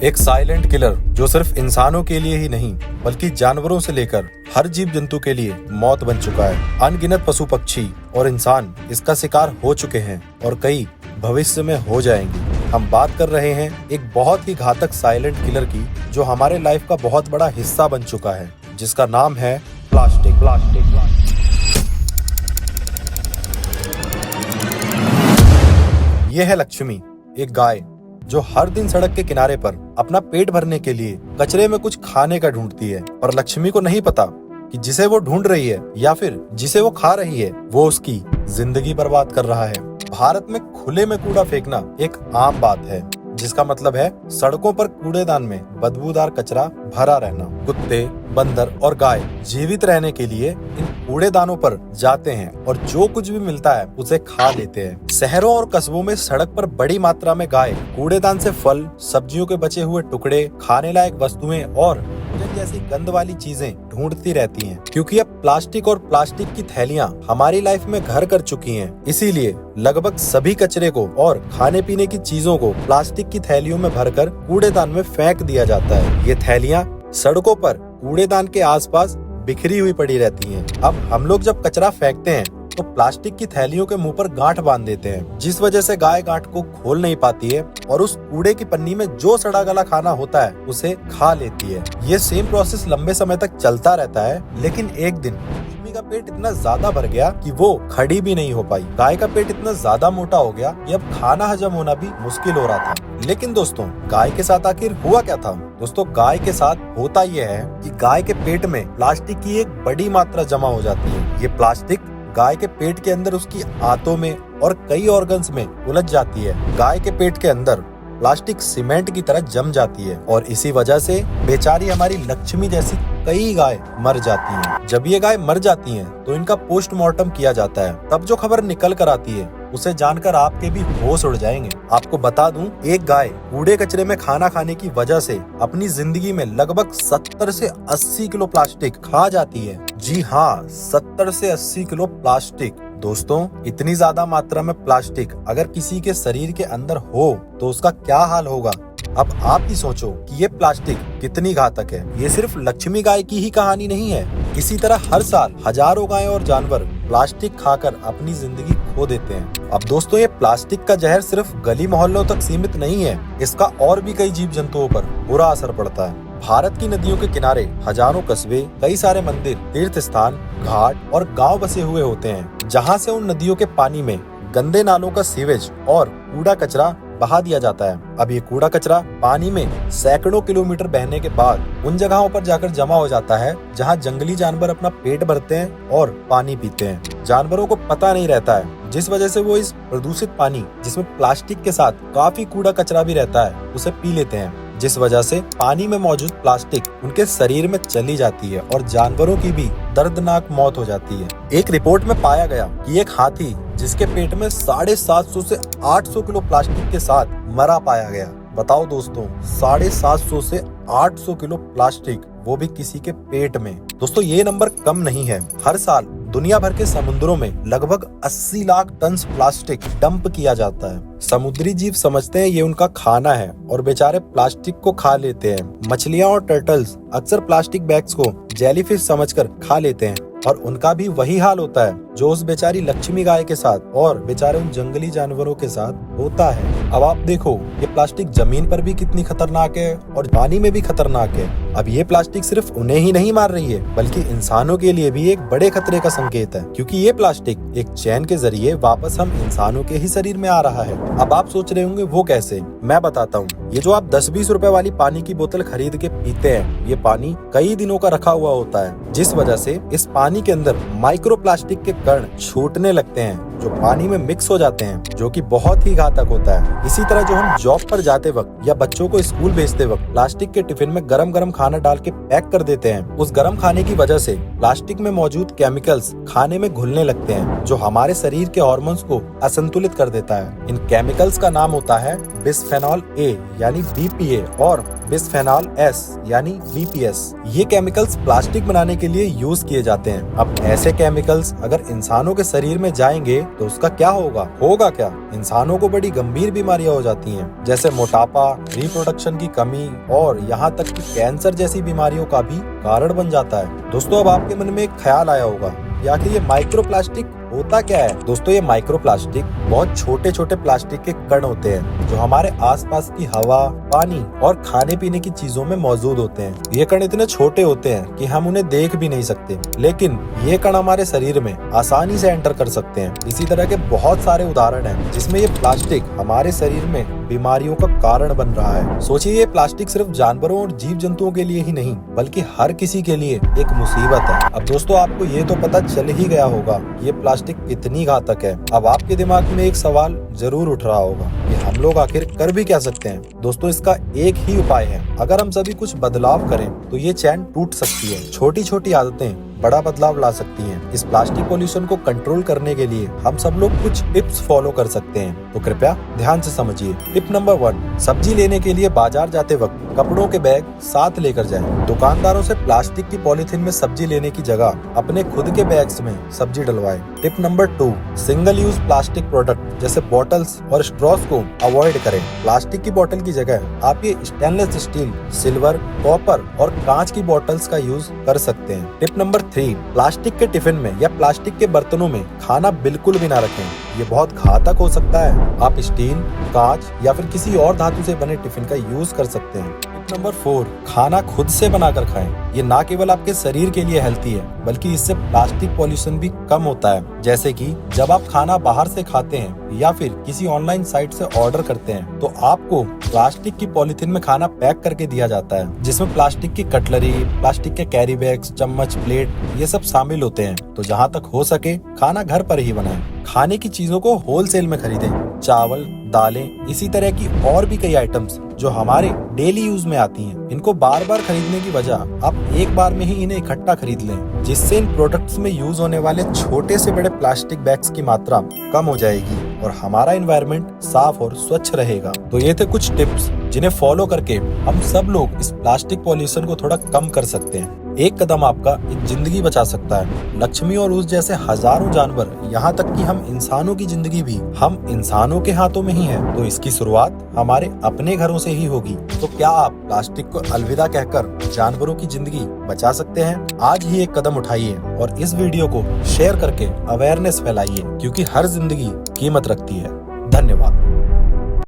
एक silent killer जो सिर्फ इंसानों के लिए ही नहीं बल्कि जानवरों से लेकर हर जीव जंतु के लिए मौत बन चुका है। अनगिनत पशु पक्षी और इंसान इसका शिकार हो चुके हैं और कई भविष्य में हो जाएंगे। हम बात कर रहे हैं एक बहुत ही घातक साइलेंट किलर की जो हमारे लाइफ का बहुत बड़ा हिस्सा बन चुका है, जिसका नाम है प्लास्टिक। यह है लक्ष्मी, एक गाय जो हर दिन सड़क के किनारे पर अपना पेट भरने के लिए कचरे में कुछ खाने का ढूंढती है। पर लक्ष्मी को नहीं पता कि जिसे वो ढूंढ रही है या फिर जिसे वो खा रही है वो उसकी जिंदगी बर्बाद कर रहा है। भारत में खुले में कूड़ा फेंकना एक आम बात है, जिसका मतलब है सड़कों पर कूड़ेदान में बदबूदार कचरा भरा रहना। कुत्ते, बंदर और गाय जीवित रहने के लिए इन कूड़ेदानों पर जाते हैं और जो कुछ भी मिलता है उसे खा लेते हैं। शहरों और कस्बों में सड़क पर बड़ी मात्रा में गाय कूड़ेदान से फल, सब्जियों के बचे हुए टुकड़े, खाने लायक वस्तुएं और भोजन जैसी गंद वाली चीजें ढूंढती रहती हैं। क्योंकि अब प्लास्टिक और प्लास्टिक की थैलियां हमारी लाइफ में घर कर चुकी हैं, इसीलिए लगभग सभी कचरे को और खाने पीने की चीजों को प्लास्टिक की थैलियों में भरकर कूड़ेदान में फेंक दिया जाता है। ये थैलियां सड़कों पर कूड़ेदान के आसपास बिखरी हुई पड़ी रहती हैं। अब हम लोग जब कचरा फेंकते हैं तो प्लास्टिक की थैलियों के मुंह पर गांठ बांध देते हैं, जिस वजह से गाय गांठ को खोल नहीं पाती है और उस कूड़े की पन्नी में जो सड़ा गला खाना होता है उसे खा लेती है। ये सेम प्रोसेस लंबे समय तक चलता रहता है, लेकिन एक दिन लक्ष्मी का पेट इतना ज्यादा भर गया कि वो खड़ी भी नहीं हो पाई। गाय का पेट इतना ज्यादा मोटा हो गया कि अब खाना हजम होना भी मुश्किल हो रहा था। लेकिन दोस्तों, गाय के साथ आखिर हुआ क्या था? दोस्तों, गाय के साथ होता यह है कि गाय के पेट में प्लास्टिक की एक बड़ी मात्रा जमा हो जाती है। ये प्लास्टिक गाय के पेट के अंदर उसकी आंतों में और कई ऑर्गन्स में उलझ जाती है। गाय के पेट के अंदर प्लास्टिक सीमेंट की तरह जम जाती है और इसी वजह से बेचारी हमारी लक्ष्मी जैसी कई गाय मर जाती हैं। जब ये गाय मर जाती हैं तो इनका पोस्टमार्टम किया जाता है। तब जो खबर निकल कर आती है उसे जानकर आपके भी होश उड़ जाएंगे। आपको बता दूं, एक गाय कूड़े कचरे में खाना खाने की वजह से अपनी जिंदगी में लगभग 70 से 80 किलो प्लास्टिक खा जाती है। जी हाँ, 70 से 80 किलो प्लास्टिक। दोस्तों, इतनी ज्यादा मात्रा में प्लास्टिक अगर किसी के शरीर के अंदर हो तो उसका क्या हाल होगा? अब आप ही सोचो कि ये प्लास्टिक कितनी घातक है। ये सिर्फ लक्ष्मी गाय की ही कहानी नहीं है। इसी तरह हर साल हजारों गायें और जानवर प्लास्टिक खाकर अपनी जिंदगी खो देते हैं। अब दोस्तों, ये प्लास्टिक का जहर सिर्फ गली मोहल्लों तक सीमित नहीं है, इसका और भी कई जीव जंतुओं पर बुरा असर पड़ता है। भारत की नदियों के किनारे हजारों कस्बे, कई सारे मंदिर, तीर्थ स्थान, घाट और गांव बसे हुए होते हैं, जहां से उन नदियों के पानी में गंदे नालों का सीवेज और कूड़ा कचरा बहा दिया जाता है। अब ये कूड़ा कचरा पानी में सैकड़ों किलोमीटर बहने के बाद उन जगहों पर जाकर जमा हो जाता है जहां जंगली जानवर अपना पेट भरते हैं और पानी पीते हैं। जानवरों को पता नहीं रहता है, जिस वजह से वो इस प्रदूषित पानी, जिसमें प्लास्टिक के साथ काफी कूड़ा कचरा भी रहता है, उसे पी लेते हैं, जिस वजह से पानी में मौजूद प्लास्टिक उनके शरीर में चली जाती है और जानवरों की भी दर्दनाक मौत हो जाती है। एक रिपोर्ट में पाया गया कि एक हाथी जिसके पेट में 750 से 800 किलो प्लास्टिक के साथ मरा पाया गया। बताओ दोस्तों, 750 से 800 किलो प्लास्टिक, वो भी किसी के पेट में। दोस्तों, ये नंबर कम नहीं है। हर साल दुनिया भर के समुद्रों में लगभग 80 लाख टन प्लास्टिक डंप किया जाता है। समुद्री जीव समझते हैं ये उनका खाना है और बेचारे प्लास्टिक को खा लेते हैं। मछलियां और टर्टल्स अक्सर प्लास्टिक बैग्स को जेलीफिश समझकर खा लेते हैं और उनका भी वही हाल होता है जो उस बेचारी लक्ष्मी गाय के साथ और बेचारे उन जंगली जानवरों के साथ होता है। अब आप देखो, ये प्लास्टिक जमीन पर भी कितनी खतरनाक है और पानी में भी खतरनाक है। अब ये प्लास्टिक सिर्फ उन्हें ही नहीं मार रही है बल्कि इंसानों के लिए भी एक बड़े खतरे का संकेत है, क्योंकि ये प्लास्टिक एक चैन के जरिए वापस हम इंसानों के ही शरीर में आ रहा है। अब आप सोच रहे होंगे वो कैसे? मैं बताता हूँ। ये जो आप 10-20 रुपए वाली पानी की बोतल खरीद के पीते हैं, ये पानी कई दिनों का रखा हुआ होता है, जिस वजह से इस पानी के अंदर माइक्रो प्लास्टिक के कण छूटने लगते हैं जो पानी में मिक्स हो जाते हैं, जो कि बहुत ही घातक होता है। इसी तरह जो हम जॉब पर जाते वक्त या बच्चों को स्कूल भेजते वक्त प्लास्टिक के टिफिन में गरम गरम खाना डाल के पैक कर देते हैं, उस गरम खाने की वजह से प्लास्टिक में मौजूद केमिकल्स खाने में घुलने लगते हैं, जो हमारे शरीर के हार्मोन्स को असंतुलित कर देता है। इन केमिकल्स का नाम होता है बिस्फेनॉल ए यानी BPA और बिस्फेनॉल S यानी BPS। ये केमिकल्स प्लास्टिक बनाने के लिए यूज किए जाते हैं। अब ऐसे केमिकल्स अगर इंसानों के शरीर में जाएंगे तो उसका क्या होगा क्या? इंसानों को बड़ी गंभीर बीमारियां हो जाती हैं, जैसे मोटापा, रिप्रोडक्शन की कमी और यहाँ तक कि कैंसर जैसी बीमारियों का भी कारण बन जाता है। दोस्तों, अब आपके मन में एक ख्याल आया होगा, या कि ये माइक्रो प्लास्टिक होता क्या है? दोस्तों, ये माइक्रो प्लास्टिक बहुत छोटे छोटे प्लास्टिक के कण होते हैं जो हमारे आसपास की हवा, पानी और खाने पीने की चीजों में मौजूद होते हैं। ये कण इतने छोटे होते हैं कि हम उन्हें देख भी नहीं सकते, लेकिन ये कण हमारे शरीर में आसानी से एंटर कर सकते हैं। इसी तरह के बहुत सारे उदाहरण हैं जिसमें ये प्लास्टिक हमारे शरीर में बीमारियों का कारण बन रहा है। सोचिए, ये प्लास्टिक सिर्फ जानवरों और जीव जंतुओं के लिए ही नहीं, बल्कि हर किसी के लिए एक मुसीबत है। अब दोस्तों, आपको ये तो पता चल ही गया होगा ये प्लास्टिक कितनी घातक है। अब आपके दिमाग में एक सवाल जरूर उठ रहा होगा, ये हम लोग आखिर कर भी क्या सकते हैं? दोस्तों, इसका एक ही उपाय है। अगर हम सभी कुछ बदलाव करें तो ये चैन टूट सकती है। छोटी छोटी आदतें बड़ा बदलाव ला सकती हैं। इस प्लास्टिक पोल्यूशन को कंट्रोल करने के लिए हम सब लोग कुछ टिप्स फॉलो कर सकते हैं, तो कृपया ध्यान से समझिए। टिप नंबर 1, सब्जी लेने के लिए बाजार जाते वक्त कपड़ों के बैग साथ लेकर जाएं। दुकानदारों से प्लास्टिक की पॉलीथीन में सब्जी लेने की जगह अपने खुद के बैग्स में सब्जी डलवाएं। Tip number 2, single use plastic product जैसे बॉटल्स और स्ट्रॉस को अवॉइड करें। प्लास्टिक की बोतल की जगह आप ये स्टेनलेस स्टील, सिल्वर, कॉपर और कांच की बॉटल्स का यूज कर सकते हैं। टिप नंबर 3, प्लास्टिक के टिफिन में या प्लास्टिक के बर्तनों में खाना बिल्कुल भी ना रखें, ये बहुत घातक हो सकता है। आप स्टील, कांच या फिर किसी और धातु से बने टिफिन का यूज कर सकते हैं। टिप नंबर 4, खाना खुद से बनाकर खाएं। ये ना केवल आपके शरीर के लिए हेल्थी है, बल्कि इससे प्लास्टिक पॉल्यूशन भी कम होता है। जैसे कि जब आप खाना बाहर से खाते हैं या फिर किसी ऑनलाइन साइट से ऑर्डर करते हैं, तो आपको प्लास्टिक की पॉलीथीन में खाना पैक करके दिया जाता है, जिसमें प्लास्टिक की कटलरी, प्लास्टिक के कैरी बैग्स, चम्मच, प्लेट ये सब शामिल होते हैं। तो जहाँ तक हो सके खाना घर पर ही बनाएं। खाने की चीजों को होलसेल में खरीदें। चावल, दालें, इसी तरह की और भी कई आइटम्स जो हमारे डेली यूज में आती हैं, इनको बार बार खरीदने की बजाय आप एक बार में ही इन्हें इकट्ठा खरीद लें, जिससे इन प्रोडक्ट्स में यूज होने वाले छोटे से बड़े प्लास्टिक बैग्स की मात्रा कम हो जाएगी और हमारा एनवायरनमेंट साफ और स्वच्छ रहेगा। तो ये थे कुछ टिप्स जिन्हें फॉलो करके हम सब लोग इस प्लास्टिक पॉल्यूशन को थोड़ा कम कर सकते हैं। एक कदम आपका एक जिंदगी बचा सकता है। लक्ष्मी और उस जैसे हजारों जानवर, यहाँ तक कि हम इंसानों की जिंदगी भी हम इंसानों के हाथों में ही है। तो इसकी शुरुआत हमारे अपने घरों से ही होगी। तो क्या आप प्लास्टिक को अलविदा कहकर जानवरों की जिंदगी बचा सकते हैं? आज ही एक कदम उठाइए और इस वीडियो को शेयर करके अवेयरनेस फैलाइए, क्योंकि हर जिंदगी कीमत रखती है। धन्यवाद।